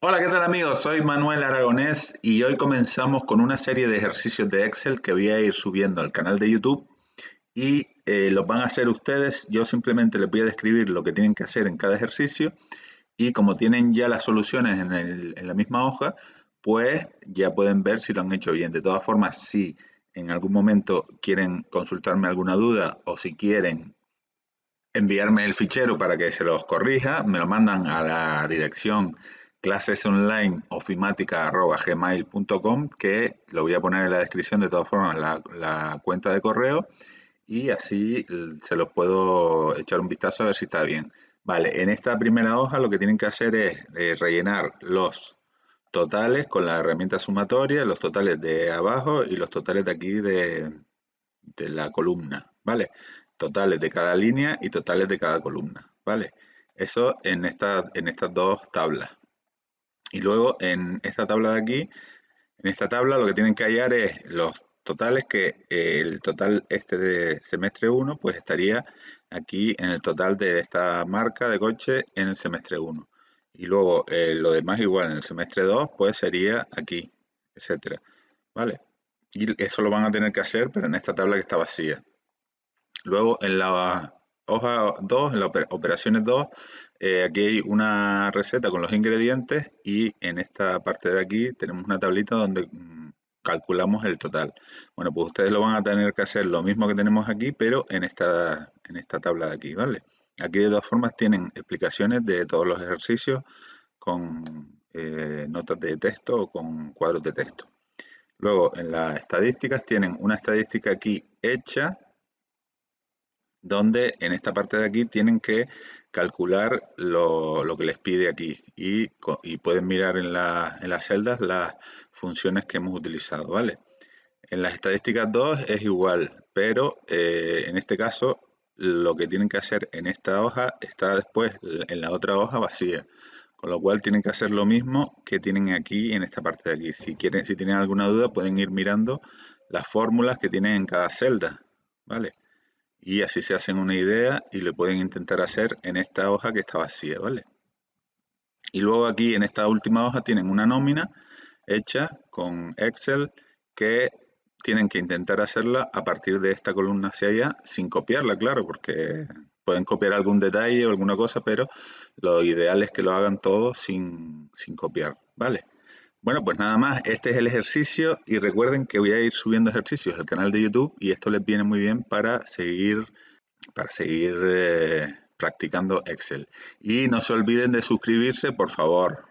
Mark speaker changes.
Speaker 1: Hola, ¿qué tal amigos? Soy Manuel Aragonés y hoy comenzamos con una serie de ejercicios de Excel que voy a ir subiendo al canal de YouTube y los van a hacer ustedes. Yo simplemente les voy a describir lo que tienen que hacer en cada ejercicio y como tienen ya las soluciones en la misma hoja, pues ya pueden ver si lo han hecho bien. De todas formas, si en algún momento quieren consultarme alguna duda o si quieren enviarme el fichero para que se los corrija, me lo mandan a la dirección clasesonlineofimática@gmail.com, que lo voy a poner en la descripción de todas formas la cuenta de correo y así se los puedo echar un vistazo a ver si está bien. Vale, en esta primera hoja lo que tienen que hacer es rellenar los totales con la herramienta sumatoria, los totales de abajo y los totales de aquí de la columna, ¿vale? Totales de cada línea y totales de cada columna, ¿vale? Eso en estas dos tablas. Y luego en esta tabla de aquí, en esta tabla lo que tienen que hallar es los totales que el total este de semestre 1 pues estaría aquí en el total de esta marca de coche en el semestre 1. Y luego lo demás igual en el semestre 2 pues sería aquí, etcétera, ¿vale? Y eso lo van a tener que hacer, pero en esta tabla que está vacía. Luego en la hoja 2, en las operaciones 2, aquí hay una receta con los ingredientes y en esta parte de aquí tenemos una tablita donde calculamos el total. Bueno, pues ustedes lo van a tener que hacer lo mismo que tenemos aquí, pero en esta tabla de aquí, ¿vale? Aquí de todas formas tienen explicaciones de todos los ejercicios con notas de texto o con cuadros de texto. Luego en las estadísticas tienen una estadística aquí hecha donde en esta parte de aquí tienen que calcular lo que les pide aquí y pueden mirar en las celdas las funciones que hemos utilizado, ¿vale? En las estadísticas 2 es igual, pero en este caso lo que tienen que hacer en esta hoja está después en la otra hoja vacía, con lo cual tienen que hacer lo mismo que tienen aquí en esta parte de aquí. Si quieren, si tienen alguna duda pueden ir mirando las fórmulas que tienen en cada celda, ¿vale? Y así se hacen una idea y lo pueden intentar hacer en esta hoja que está vacía, ¿vale? Y luego aquí en esta última hoja tienen una nómina hecha con Excel que tienen que intentar hacerla a partir de esta columna hacia allá, sin copiarla, claro, porque pueden copiar algún detalle o alguna cosa, pero lo ideal es que lo hagan todo sin copiar, ¿vale? Bueno, pues nada más, este es el ejercicio y recuerden que voy a ir subiendo ejercicios al canal de YouTube y esto les viene muy bien para seguir practicando Excel. Y no se olviden de suscribirse, por favor.